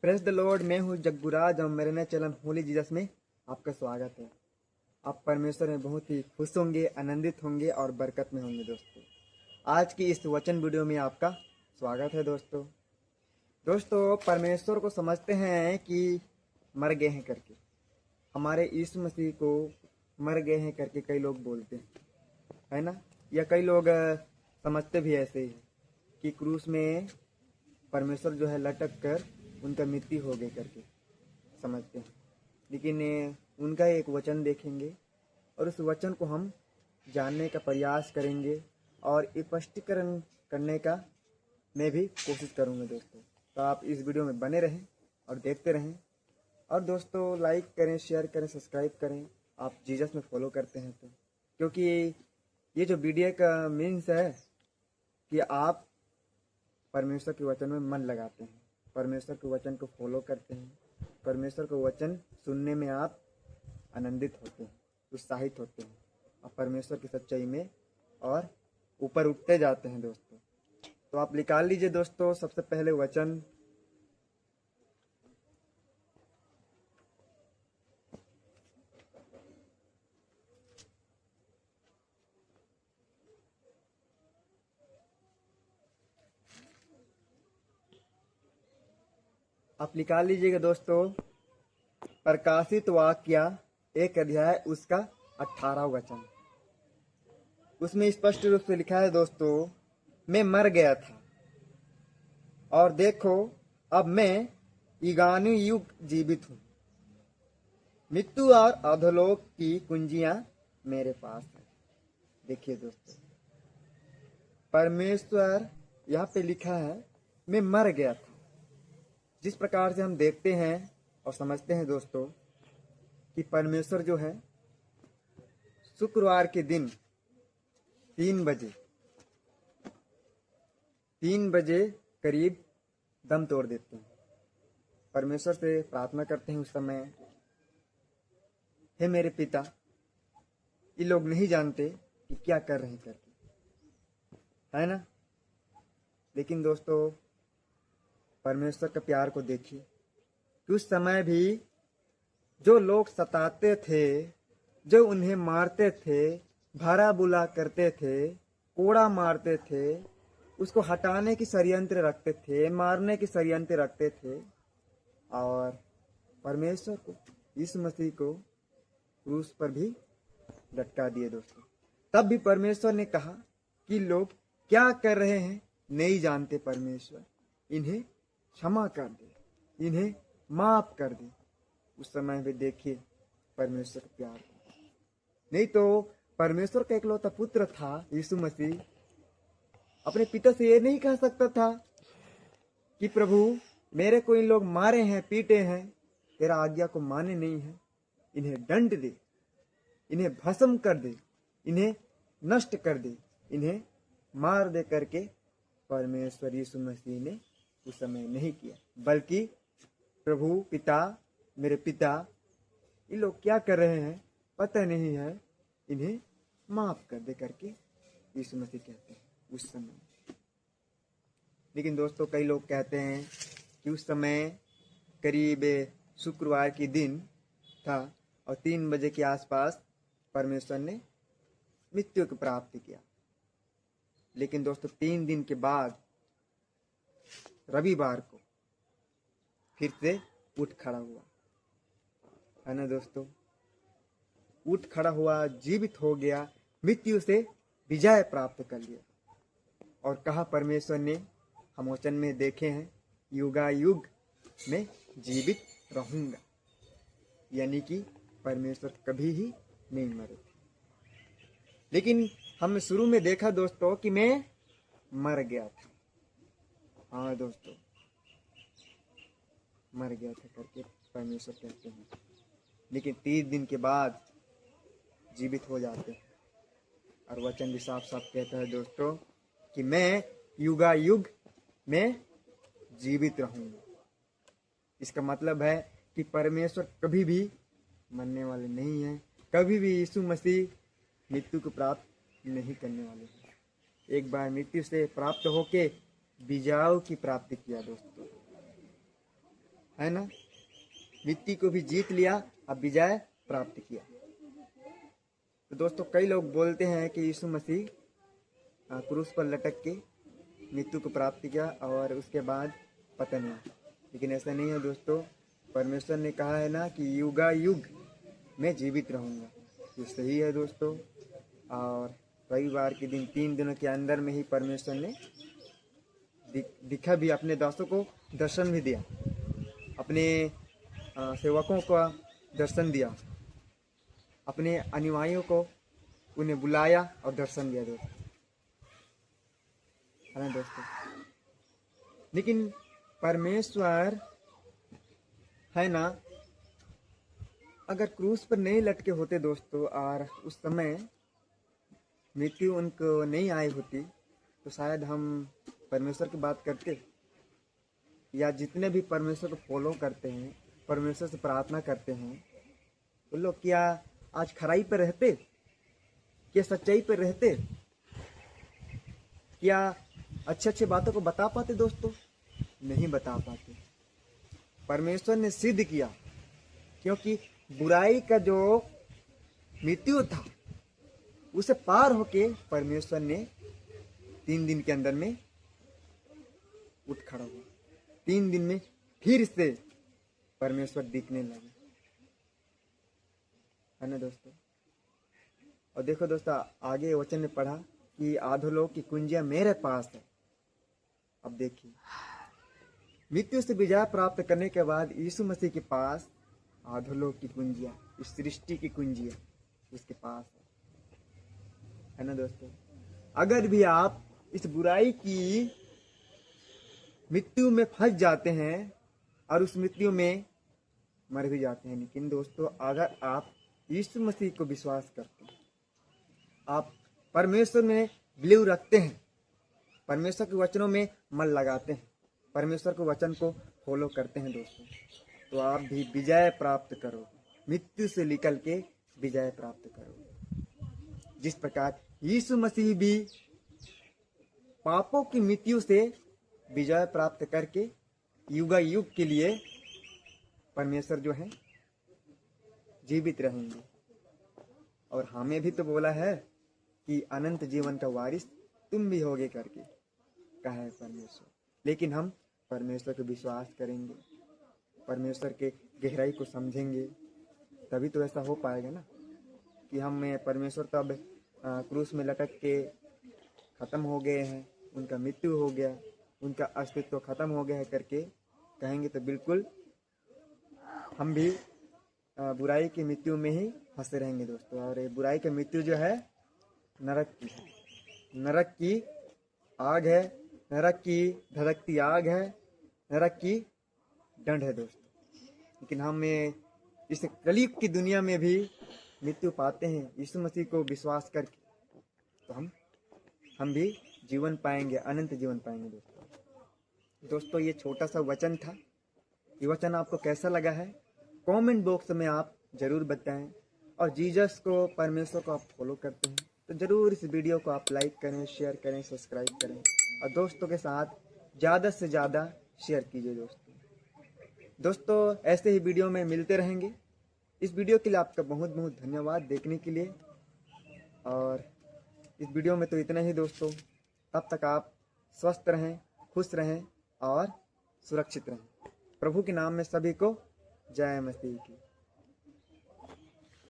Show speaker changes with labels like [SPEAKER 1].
[SPEAKER 1] Press the Lord. मैं हूँ जग्गूराज और मेरे नए चैनल होली जीसस में आपका स्वागत है। आप परमेश्वर में बहुत ही खुश होंगे, आनंदित होंगे और बरकत में होंगे। दोस्तों, आज की इस वचन वीडियो में आपका स्वागत है। दोस्तों परमेश्वर को समझते हैं कि मर गए हैं करके, हमारे यीशु मसीह को मर गए हैं करके कई लोग बोलते हैं, है ना। या कई लोग समझते भी ऐसे ही कि क्रूस में परमेश्वर जो है लटक कर उनका मृत्यु हो गई करके समझते हैं। लेकिन उनका एक वचन देखेंगे और उस वचन को हम जानने का प्रयास करेंगे और स्पष्टीकरण करने का मैं भी कोशिश करूंगा। दोस्तों, तो आप इस वीडियो में बने रहें और देखते रहें। और दोस्तों, लाइक करें, शेयर करें, सब्सक्राइब करें। आप जीसस में फॉलो करते हैं तो, क्योंकि ये जो वीडियो का मीन्स है कि आप परमेश्वर के वचन में मन लगाते हैं, परमेश्वर के वचन को फॉलो करते हैं, परमेश्वर का वचन सुनने में आप आनंदित होते हैं, उत्साहित होते हैं और परमेश्वर की सच्चाई में और ऊपर उठते जाते हैं। दोस्तों, तो आप निकाल लीजिए दोस्तों सबसे पहले वचन। आप निकाल लीजिएगा दोस्तों प्रकाशित वाक्य 1 अध्याय उसका 18 वचन। उसमें स्पष्ट रूप से लिखा है दोस्तों, मैं मर गया था और देखो अब मैं युगानु युग जीवित हूँ। मृत्यु और अधोलोक की कुंजियां मेरे पास है। देखिए दोस्तों, परमेश्वर यहाँ पे लिखा है मैं मर गया था। जिस प्रकार से हम देखते हैं और समझते हैं दोस्तों कि परमेश्वर जो है शुक्रवार के दिन 3 बजे करीब दम तोड़ देते हैं। परमेश्वर से प्रार्थना करते हैं उस समय, हे मेरे पिता, ये लोग नहीं जानते कि क्या कर रहे हैं करके, है ना। लेकिन दोस्तों, परमेश्वर का प्यार को देखिए कि उस समय भी जो लोग सताते थे, जो उन्हें मारते थे, भरा बुला करते थे, कोड़ा मारते थे, उसको हटाने की षड्यंत्र रखते थे, मारने की षड्यंत्र रखते थे, और परमेश्वर को, यीशु मसीह को क्रूस पर भी लटका दिए। दोस्तों, तब भी परमेश्वर ने कहा कि लोग क्या कर रहे हैं नहीं जानते, परमेश्वर इन्हें क्षमा कर दे, इन्हें माफ कर दे। उस समय भी देखिए परमेश्वर का प्यार। नहीं तो परमेश्वर का इकलौता पुत्र था यीशु मसीह, अपने पिता से ये नहीं कह सकता था कि प्रभु मेरे को इन लोग मारे हैं, पीटे हैं, तेरा आज्ञा को माने नहीं है, इन्हें दंड दे, इन्हें भस्म कर दे, इन्हें नष्ट कर दे, इन्हें मार दे करके परमेश्वर यीशु मसीह ने उस समय नहीं किया, बल्कि प्रभु पिता, मेरे पिता, ये लोग क्या कर रहे हैं पता नहीं है, इन्हें माफ कर दे करके यीशु मसीह कहते हैं उस समय। लेकिन दोस्तों, कई लोग कहते हैं कि उस समय करीब शुक्रवार की दिन था और 3 बजे के आसपास परमेश्वर ने मृत्यु की प्राप्ति किया। लेकिन दोस्तों, 3 दिन के बाद रविवार को फिर से उठ खड़ा हुआ, है ना दोस्तों। उठ खड़ा हुआ, जीवित हो गया, मृत्यु से विजय प्राप्त कर लिया। और कहा परमेश्वर ने, हम वचन में देखे हैं, युगायुग में जीवित रहूंगा, यानी कि परमेश्वर कभी ही नहीं मरे। लेकिन हमने शुरू में देखा दोस्तों कि मैं मर गया था। हाँ दोस्तों, मर गया था करके परमेश्वर कहते हैं, लेकिन 30 दिन के बाद जीवित हो जाते हैं। और वचन भी साफ साफ कहता है दोस्तों कि मैं युगायुग में जीवित रहूंगा। इसका मतलब है कि परमेश्वर कभी भी मरने वाले नहीं है, कभी भी यीशु मसीह मृत्यु को प्राप्त नहीं करने वाले हैं। एक बार मृत्यु से प्राप्त होके विजय की प्राप्ति किया दोस्तों, है ना, मृत्यु को भी जीत लिया, अब विजय प्राप्त किया। तो दोस्तों कई लोग बोलते हैं कि यीशु मसीह क्रूस पर लटक के मृत्यु को प्राप्त किया और उसके बाद पतन हुआ, लेकिन ऐसा नहीं है दोस्तों। परमेश्वर ने कहा है ना कि युगा युग मैं जीवित रहूँगा, ये सही है दोस्तों। और रविवार के दिन 3 दिनों के अंदर में ही परमेश्वर ने दिखा भी, अपने दासों को दर्शन भी दिया, अपने सेवकों का दर्शन दिया, अपने अनुयायियों को उन्हें बुलाया और दर्शन दिया दोस्तों, है ना दोस्तों। लेकिन परमेश्वर है ना, अगर क्रूस पर नहीं लटके होते दोस्तों और उस समय मृत्यु उनको नहीं आई होती, तो शायद हम परमेश्वर की बात करते, या जितने भी परमेश्वर को फॉलो करते हैं, परमेश्वर से प्रार्थना करते हैं, वो लोग क्या आज खराई पर रहते, क्या सच्चाई पर रहते, क्या अच्छे अच्छे बातों को बता पाते दोस्तों? नहीं बता पाते। परमेश्वर ने सिद्ध किया, क्योंकि बुराई का जो मृत्यु था उसे पार होके परमेश्वर ने 3 दिन के अंदर में उठ खड़ा हुआ। 3 दिन में फिर से परमेश्वर दिखने लगे, है ना दोस्तों। और देखो दोस्तों, आगे वचन में पढ़ा कि अधोलोक की कुंजियां मेरे पास है। अब देखिए, मृत्यु से विजय प्राप्त करने के बाद यीशु मसीह के पास अधोलोक की कुंजियां, इस सृष्टि की कुंजियां उसके पास है ना दोस्तों। अगर भी आप इस बुराई की मृत्यु में फंस जाते हैं और उस मृत्यु में मर भी जाते हैं, लेकिन दोस्तों अगर आप यीशु मसीह को विश्वास करते हैं, आप परमेश्वर में बिलीव रखते हैं, परमेश्वर के वचनों में मन लगाते हैं, परमेश्वर के वचन को फॉलो करते हैं दोस्तों, तो आप भी विजय प्राप्त करोगे, मृत्यु से निकल के विजय प्राप्त करोगे। जिस प्रकार यीशु मसीह भी पापों की मृत्यु से विजय प्राप्त करके युगा युग के लिए परमेश्वर जो है जीवित रहेंगे। और हमें भी तो बोला है कि अनंत जीवन का वारिस तुम भी होगे करके कहा है परमेश्वर। लेकिन हम परमेश्वर को विश्वास करेंगे, परमेश्वर के गहराई को समझेंगे, तभी तो ऐसा हो पाएगा ना कि हम परमेश्वर तब क्रूस में लटक के खत्म हो गए हैं, उनका मृत्यु हो गया, उनका अस्तित्व खत्म हो गया है करके कहेंगे, तो बिल्कुल हम भी बुराई की मृत्यु में ही फंसे रहेंगे दोस्तों। और ये बुराई की मृत्यु जो है नरक की आग है, नरक की धधकती आग है, नरक की दंड है दोस्तों। लेकिन हम इस कलयुग की दुनिया में भी मृत्यु पाते हैं यीशु मसीह को विश्वास करके, तो हम भी जीवन पाएंगे, अनंत जीवन पाएंगे दोस्तों। ये छोटा सा वचन था, ये वचन आपको कैसा लगा है कमेंट बॉक्स में आप जरूर बताएं। और जीसस को, परमेश्वर को आप फॉलो करते हैं तो जरूर इस वीडियो को आप लाइक करें, शेयर करें, सब्सक्राइब करें और दोस्तों के साथ ज़्यादा से ज़्यादा शेयर कीजिए दोस्तों। ऐसे ही वीडियो में मिलते रहेंगे। इस वीडियो के लिए आपका बहुत बहुत धन्यवाद देखने के लिए। और इस वीडियो में तो इतना ही दोस्तों। तब तक आप स्वस्थ रहें, खुश रहें और सुरक्षित रहें। प्रभु के नाम में सभी को जय मसीह की।